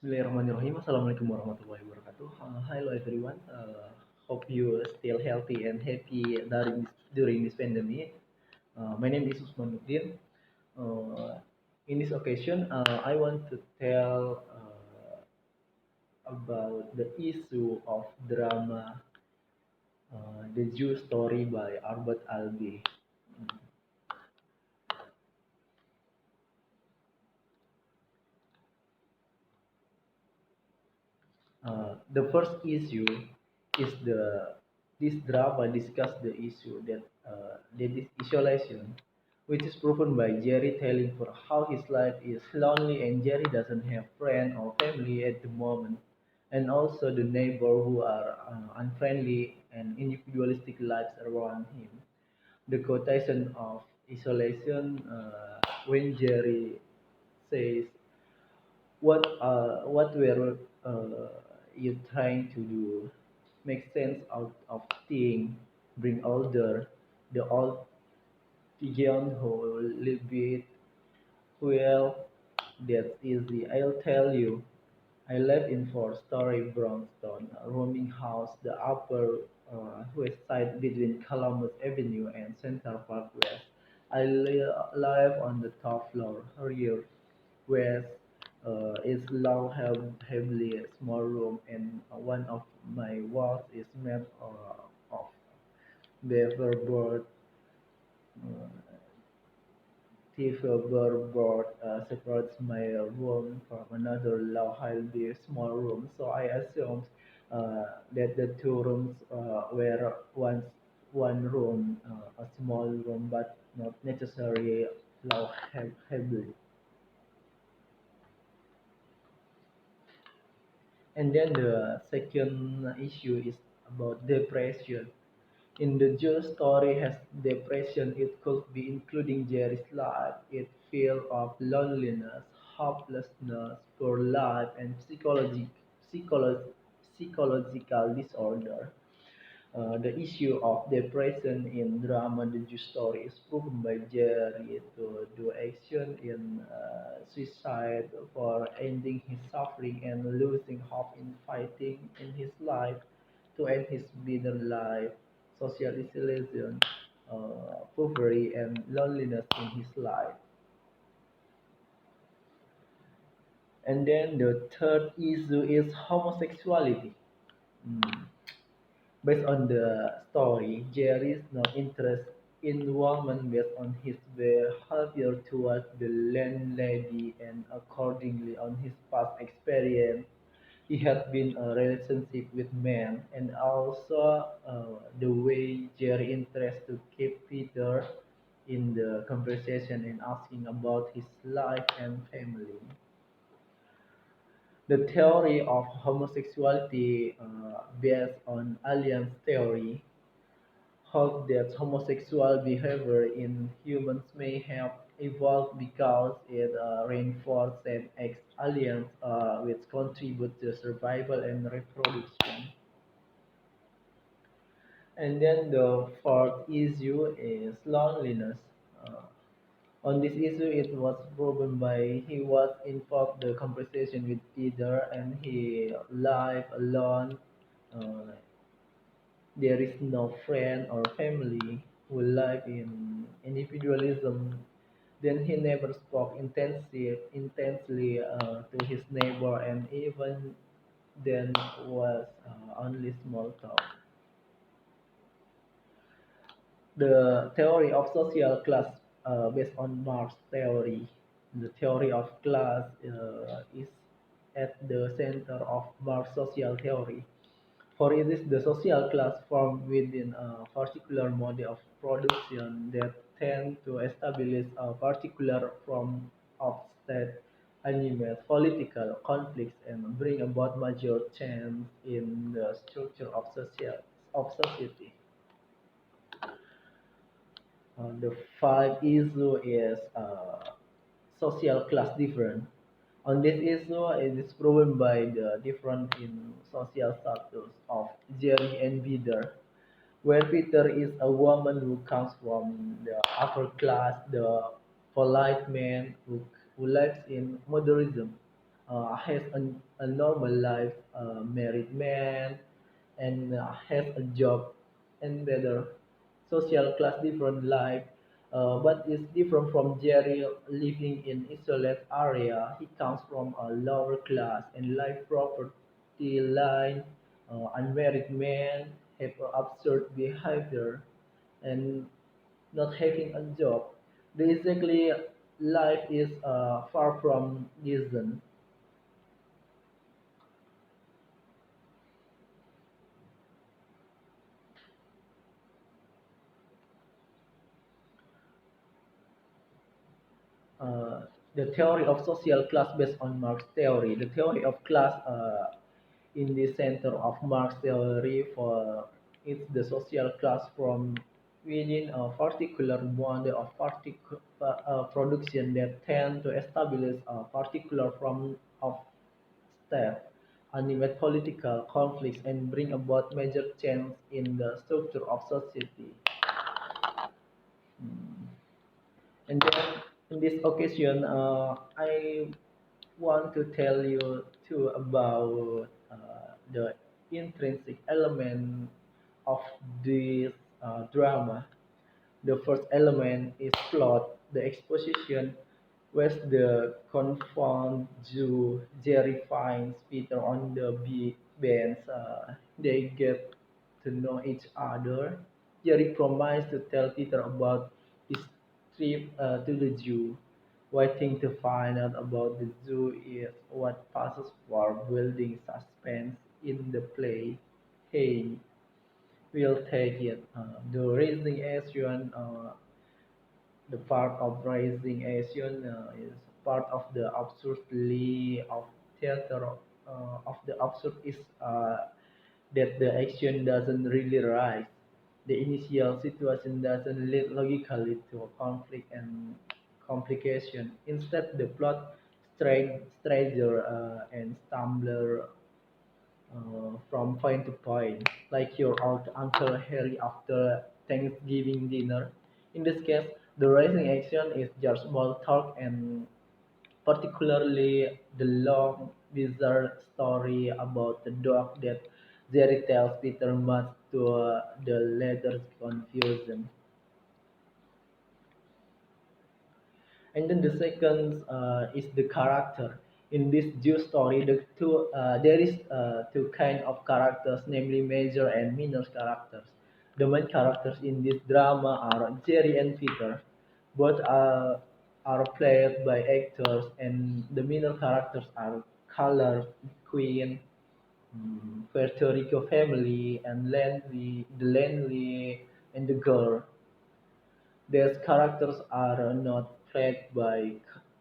Bismillahirrahmanirrahim. Assalamualaikum warahmatullahi wabarakatuh. Hello everyone. Hope you are still healthy and happy during this pandemic. My name is Usman Nuddin. Uh, in this occasion, I want to tell about the issue of drama, The Jew Story by Albert Albi. The first issue is this drama discuss the issue that is isolation, which is proven by Jerry telling for how his life is lonely and Jerry doesn't have friend or family at the moment, and also the neighbor who are unfriendly and individualistic lives around him. The quotation of isolation when Jerry says what were you trying to do? Make sense out of things, bring order, the old pigeon who live it well, that's easy. I'll tell you. I live in four-story brownstone, a rooming house, the upper west side between Columbus Avenue and Central Park West. Live on the top floor. Here, west is long, heavily small room, and one of my walls is made of paperboard. Uh, Paperboard separates my room from another low, healthy, small room. So I assumed that the two rooms were once one room, a small room, but not necessarily low, heavily. And then the second issue is about depression. In the Joe story has depression, it could be including Jerry's life, it feel of loneliness, hopelessness, poor life, and psycholo- psychological disorder. The issue of depression in drama The Jew Story is proven by Jerry to do action in suicide for ending his suffering and losing hope in fighting in his life to end his bitter life, social isolation, poverty, and loneliness in his life. And then the third issue is homosexuality. Mm. Based on the story, Jerry's not interested in women based on his behavior towards the landlady and accordingly on his past experience. He had been a relationship with men and also the way Jerry interested to keep Peter in the conversation and asking about his life and family. The theory of homosexuality based on alliance theory hope that homosexual behavior in humans may have evolved because it reinforces an ex-alliance which contribute to survival and reproduction. And then the fourth issue is loneliness. Uh, on this issue, it was proven by he was involved the conversation with Peter and he lived alone. Uh, There is no friend or family who live in individualism. Then he never spoke intensely to his neighbor, and even then was only small talk. The theory of social class based on Marx theory. The theory of class is at the center of Marx social theory. For it is the social class formed within a particular mode of production that tend to establish a particular form of state, animate political conflicts, and bring about major change in the structure of society. The five issue is social class difference. On this issue, it is proven by the difference in social status of Jerry and Peter, where Peter is a woman who comes from the upper class, the polite man who lives in modernism, has a normal life, married man, and has a job and better social class different life. But it's different from Jerry living in isolated area. He comes from a lower class and life property line, unmarried man, have absurd behavior, and not having a job. Basically, life is far from decent. uh, the theory of social class based on Marx theory. The theory of class in the center of Marx theory for it's the social class from within a particular model of production that tend to establish a particular form of state, animate political conflicts, and bring about major change in the structure of society. And then in this occasion, I want to tell you too about the intrinsic element of this drama. The first element is plot, the exposition, where the confound Jew Jerry finds Peter on the bench. They get to know each other. Jerry promised to tell Peter about his trip to the Jew. Waiting to find out about the Jew is what passes for building suspense in the play. Hey, we'll take it. The raising Asian the part of rising Asian is part of the absurdly of theater of the absurd is that the action doesn't really rise. The initial situation doesn't lead logically to a conflict and complication. Instead, the plot stranger and stumbler from point to point, like your old Uncle Harry after Thanksgiving dinner. In this case, the rising action is just small talk and particularly the long, bizarre story about the dog that Jerry tells Peter much to the latter's confusion. And then the second is the character. In this Jew story, there is two kind of characters, namely major and minor characters. The main characters in this drama are Jerry and Peter. Both are played by actors, and the minor characters are Color, Queen, Puerto Rico family, and Landly, and the girl. These characters are not played by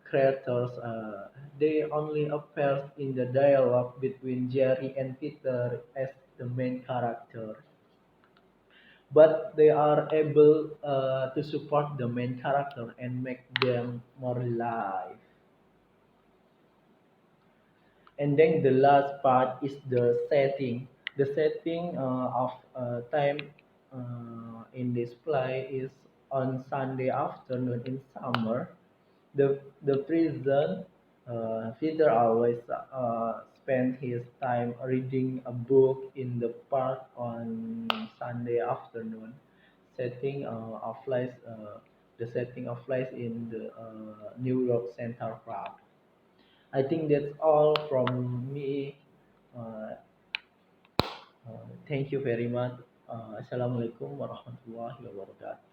creators, they only appear in the dialogue between Jerry and Peter as the main character. But they are able to support the main character and make them more alive. And then the last part is the setting. The setting of time in this play is on Sunday afternoon in summer. The prison, Peter always spent his time reading a book in the park on Sunday afternoon. Setting of life, the setting of life in the New York Central Park. I think that's all from me. Uh, thank you very much. Assalamualaikum warahmatullahi wabarakatuh.